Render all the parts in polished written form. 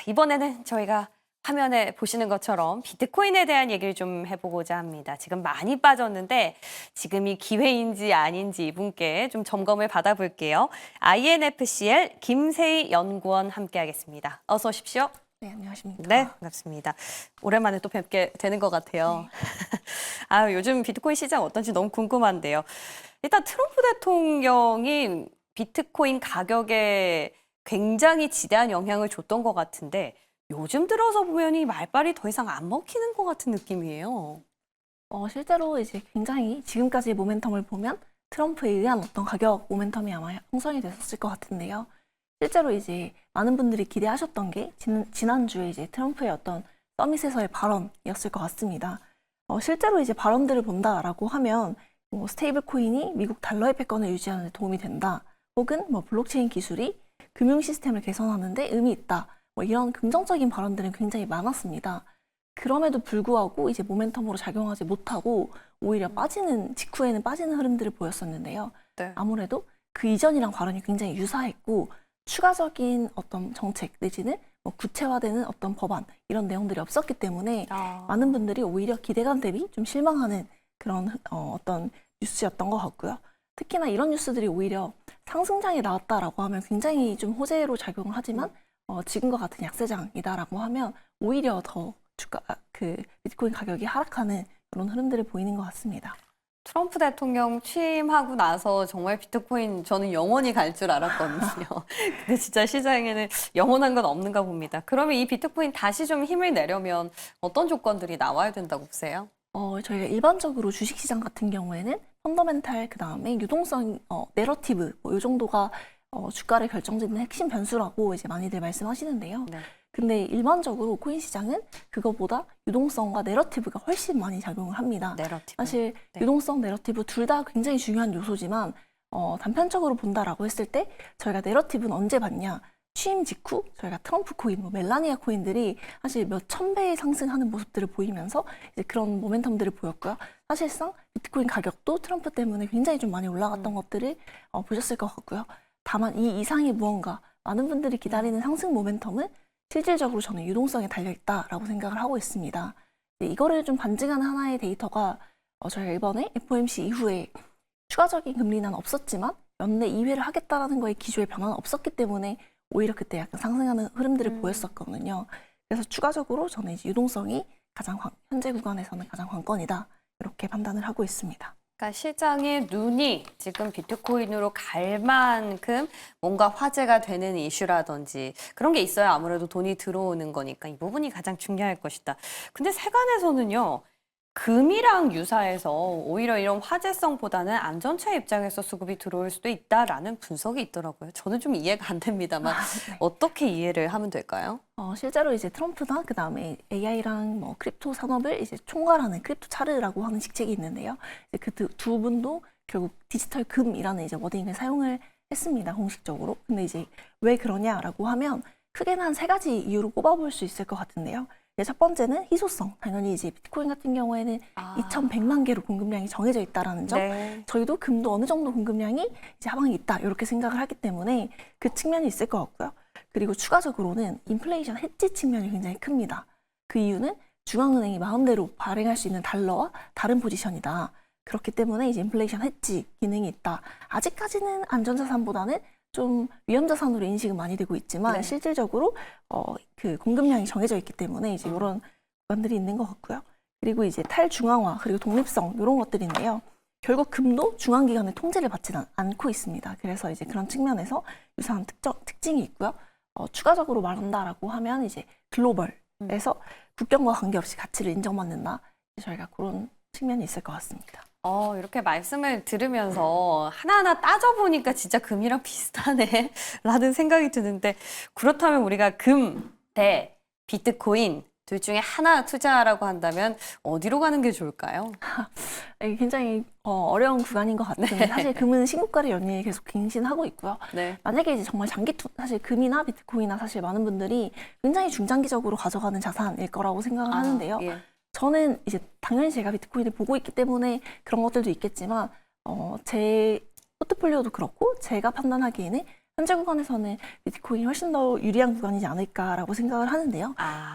이번에는 저희가 화면에 보시는 것처럼 비트코인에 대한 얘기를 좀 해보고자 합니다. 지금 많이 빠졌는데 지금이 기회인지 아닌지 이분께 좀 점검을 받아볼게요. INFCL 김세희 연구원 함께하겠습니다. 어서 오십시오. 네, 안녕하십니까. 네, 반갑습니다. 오랜만에 또 뵙게 되는 것 같아요. 네. 요즘 비트코인 시장 어떤지 너무 궁금한데요. 일단 트럼프 대통령이 비트코인 가격에 굉장히 지대한 영향을 줬던 것 같은데 요즘 들어서 보면 이 말빨이 더 이상 안 먹히는 것 같은 느낌이에요. 실제로 이제 굉장히 지금까지의 모멘텀을 보면 트럼프에 의한 어떤 가격 모멘텀이 아마 형성이 됐었을 것 같은데요. 실제로 이제 많은 분들이 기대하셨던 게 지난주에 이제 트럼프의 어떤 서밋에서의 발언이었을 것 같습니다. 실제로 이제 발언들을 본다라고 하면 뭐 스테이블 코인이 미국 달러의 패권을 유지하는 데 도움이 된다. 혹은 뭐 블록체인 기술이 금융 시스템을 개선하는 데 의미 있다. 뭐 이런 긍정적인 발언들은 굉장히 많았습니다. 그럼에도 불구하고 이제 모멘텀으로 작용하지 못하고 오히려 직후에는 빠지는 흐름들을 보였었는데요. 네. 아무래도 그 이전이랑 발언이 굉장히 유사했고 추가적인 어떤 정책 내지는 뭐 구체화되는 어떤 법안 이런 내용들이 없었기 때문에 많은 분들이 오히려 기대감 대비 좀 실망하는 그런 어떤 뉴스였던 것 같고요. 특히나 이런 뉴스들이 오히려 상승장에 나왔다라고 하면 굉장히 좀 호재로 작용을 하지만 지금과 같은 약세장이다라고 하면 오히려 더 비트코인 가격이 하락하는 그런 흐름들을 보이는 것 같습니다. 트럼프 대통령 취임하고 나서 정말 비트코인 저는 영원히 갈 줄 알았거든요. 근데 진짜 시장에는 영원한 건 없는가 봅니다. 그러면 이 비트코인 다시 좀 힘을 내려면 어떤 조건들이 나와야 된다고 보세요? 저희가 일반적으로 주식시장 같은 경우에는 펀더멘탈, 그 다음에 유동성, 내러티브 뭐 이 정도가 주가를 결정짓는 핵심 변수라고 이제 많이들 말씀하시는데요. 네. 근데 일반적으로 코인 시장은 그거보다 유동성과 내러티브가 훨씬 많이 작용을 합니다. 내러티브. 사실 네. 유동성, 내러티브 둘 다 굉장히 중요한 요소지만 단편적으로 본다라고 했을 때 저희가 내러티브는 언제 봤냐? 취임 직후 저희가 트럼프 코인, 뭐 멜라니아 코인들이 사실 몇 천 배의 상승하는 모습들을 보이면서 이제 그런 모멘텀들을 보였고요. 사실상 비트코인 가격도 트럼프 때문에 굉장히 좀 많이 올라갔던 것들을 보셨을 것 같고요. 다만 이 이상의 무언가 많은 분들이 기다리는 상승 모멘텀은 실질적으로 저는 유동성에 달려있다라고 생각을 하고 있습니다. 이거를 좀 반증하는 하나의 데이터가 저희가 이번에 FOMC 이후에 추가적인 금리 인하는 없었지만 연내 2회를 하겠다라는 거에 기조의 변화는 없었기 때문에 오히려 그때 약간 상승하는 흐름들을 보였었거든요. 그래서 추가적으로 저는 이제 유동성이 현재 구간에서는 가장 관건이다 이렇게 판단을 하고 있습니다. 그러니까 시장의 눈이 지금 비트코인으로 갈 만큼 뭔가 화제가 되는 이슈라든지 그런 게 있어야 아무래도 돈이 들어오는 거니까 이 부분이 가장 중요할 것이다. 근데 세간에서는요. 금이랑 유사해서 오히려 이런 화제성보다는 안전처 입장에서 수급이 들어올 수도 있다라는 분석이 있더라고요. 저는 좀 이해가 안 됩니다만 네. 어떻게 이해를 하면 될까요? 실제로 이제 트럼프나 그 다음에 AI랑 뭐 크립토 산업을 이제 총괄하는 크립토 차르라고 하는 직책이 있는데요. 그 두 분도 결국 디지털 금이라는 이제 워딩을 사용을 했습니다. 공식적으로. 근데 이제 왜 그러냐라고 하면 크게는 한 세 가지 이유로 꼽아볼 수 있을 것 같은데요. 첫 번째는 희소성. 당연히 이제 비트코인 같은 경우에는 2,100만 개로 공급량이 정해져 있다라는 점. 네. 저희도 금도 어느 정도 공급량이 이제 하방에 있다 이렇게 생각을 하기 때문에 그 측면이 있을 것 같고요. 그리고 추가적으로는 인플레이션 해지 측면이 굉장히 큽니다. 그 이유는 중앙은행이 마음대로 발행할 수 있는 달러와 다른 포지션이다. 그렇기 때문에 이제 인플레이션 해지 기능이 있다. 아직까지는 안전자산보다는 좀 위험자산으로 인식은 많이 되고 있지만 네. 실질적으로 그 공급량이 정해져 있기 때문에 이제 이런 구간들이 있는 것 같고요. 그리고 이제 탈중앙화 그리고 독립성 이런 것들인데요. 결국 금도 중앙기관의 통제를 받지는 않고 있습니다. 그래서 이제 그런 측면에서 유사한 특징이 있고요. 추가적으로 말한다라고 하면 이제 글로벌에서 국경과 관계없이 가치를 인정받는다. 저희가 그런 측면이 있을 것 같습니다. 이렇게 말씀을 들으면서 하나하나 따져보니까 진짜 금이랑 비슷하네 라는 생각이 드는데 그렇다면 우리가 금 대 비트코인 둘 중에 하나 투자하라고 한다면 어디로 가는 게 좋을까요? 이게 굉장히 어려운 구간인 것 같은데 네. 사실 금은 신고가를 연일 계속 갱신하고 있고요. 네. 만약에 이제 정말 사실 금이나 비트코인이나 사실 많은 분들이 굉장히 중장기적으로 가져가는 자산일 거라고 생각을 하는데요. 예. 저는 이제 당연히 제가 비트코인을 보고 있기 때문에 그런 것들도 있겠지만 제 포트폴리오도 그렇고 제가 판단하기에는 현재 구간에서는 비트코인이 훨씬 더 유리한 구간이지 않을까라고 생각을 하는데요.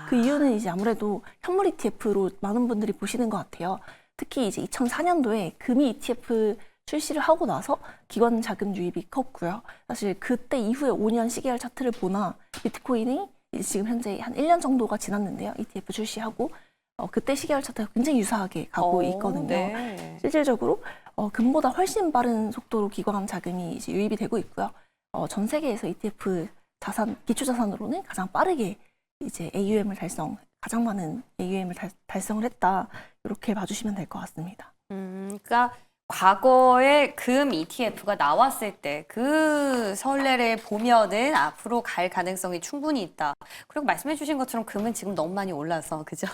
그 이유는 이제 아무래도 현물 ETF로 많은 분들이 보시는 것 같아요. 특히 이제 2004년도에 금이 ETF 출시를 하고 나서 기관 자금 유입이 컸고요. 사실 그때 이후에 5년 시계열 차트를 보나 비트코인이 이제 지금 현재 한 1년 정도가 지났는데요. ETF 출시하고 그때 시계열 차트가 굉장히 유사하게 가고 있거든요. 네. 실질적으로 금보다 훨씬 빠른 속도로 기관 자금이 이제 유입이 되고 있고요. 전 세계에서 ETF 자산, 기초 자산으로는 가장 빠르게 이제 가장 많은 AUM을 달성을 했다. 이렇게 봐주시면 될 것 같습니다. 그러니까 과거에 금 ETF가 나왔을 때 그 선례를 보면은 앞으로 갈 가능성이 충분히 있다. 그리고 말씀해주신 것처럼 금은 지금 너무 많이 올라서 그죠?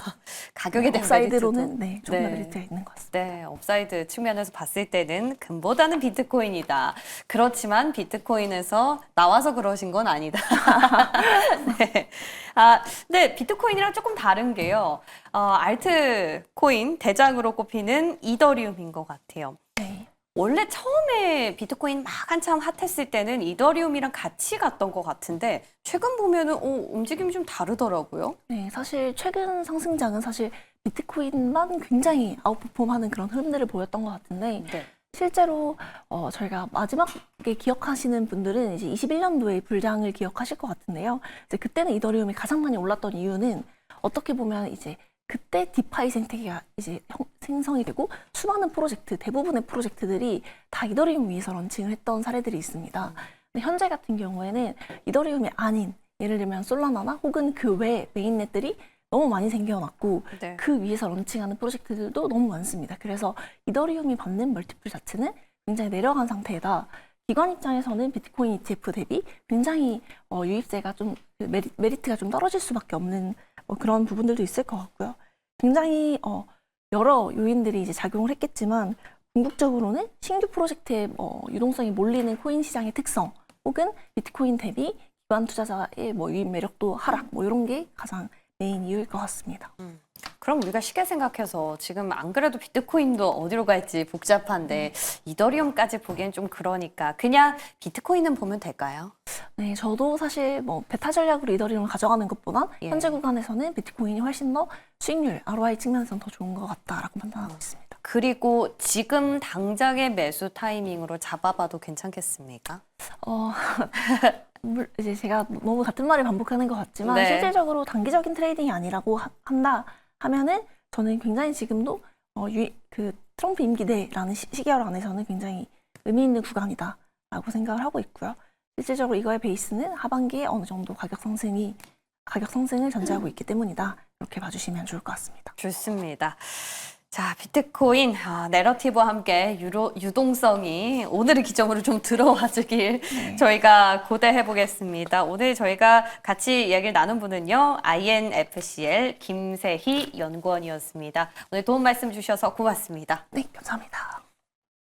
가격에 대한 업사이드로는 메리트도. 조금 네. 메리트가 있는 것 같습니다. 네, 업사이드 측면에서 봤을 때는 금보다는 비트코인이다. 그렇지만 비트코인에서 나와서 그러신 건 아니다. 네. 네, 비트코인이랑 조금 다른 게요. 알트코인 대장으로 꼽히는 이더리움인 것 같아요. 네. 원래 처음에 비트코인 막 한참 핫했을 때는 이더리움이랑 같이 갔던 것 같은데 최근 보면은 움직임이 좀 다르더라고요. 네, 사실 최근 상승장은 사실 비트코인만 굉장히 아웃퍼폼하는 그런 흐름들을 보였던 것 같은데 네. 실제로 저희가 마지막에 기억하시는 분들은 이제 21년도에 불장을 기억하실 것 같은데요. 이제 그때는 이더리움이 가장 많이 올랐던 이유는 어떻게 보면 이제 그때 디파이 생태계가 이제 생성이 되고 수많은 프로젝트, 대부분의 프로젝트들이 다 이더리움 위에서 런칭을 했던 사례들이 있습니다. 근데 현재 같은 경우에는 이더리움이 아닌 예를 들면 솔라나나 혹은 그 외 메인넷들이 너무 많이 생겨났고 네. 그 위에서 런칭하는 프로젝트들도 너무 많습니다. 그래서 이더리움이 받는 멀티플 자체는 굉장히 내려간 상태다. 기관 입장에서는 비트코인 ETF 대비 굉장히 유입세가 좀 메리트가 좀 떨어질 수밖에 없는 그런 부분들도 있을 것 같고요. 굉장히 여러 요인들이 이제 작용을 했겠지만 궁극적으로는 신규 프로젝트의 유동성이 몰리는 코인 시장의 특성 혹은 비트코인 대비 기관 투자자의 유입 매력도 하락 이런 게 가장 메인 이유일 것 같습니다. 그럼 우리가 쉽게 생각해서 지금 안 그래도 비트코인도 어디로 갈지 복잡한데 이더리움까지 보기엔 좀 그러니까 그냥 비트코인은 보면 될까요? 네, 저도 사실 베타 전략으로 이더리움을 가져가는 것보다 예. 현재 구간에서는 비트코인이 훨씬 더 수익률, ROI 측면에서는 더 좋은 것 같다라고 판단하고 있습니다. 그리고 지금 당장의 매수 타이밍으로 잡아봐도 괜찮겠습니까? 이제 제가 너무 같은 말을 반복하는 것 같지만 네. 실질적으로 단기적인 트레이딩이 아니라고 한다 하면은 저는 굉장히 지금도 그 트럼프 임기 내라는 시기열 안에서는 굉장히 의미 있는 구간이다라고 생각을 하고 있고요. 실질적으로 이거의 베이스는 하반기에 어느 정도 가격 상승을 전제하고 있기 때문이다. 이렇게 봐주시면 좋을 것 같습니다. 좋습니다. 자, 비트코인 내러티브와 함께 유동성이 오늘을 기점으로 좀 들어와 주길 저희가 고대해 보겠습니다. 오늘 저희가 같이 이야기를 나눈 분은요. INFCL 김세희 연구원이었습니다. 오늘 도움 말씀 주셔서 고맙습니다. 네, 감사합니다.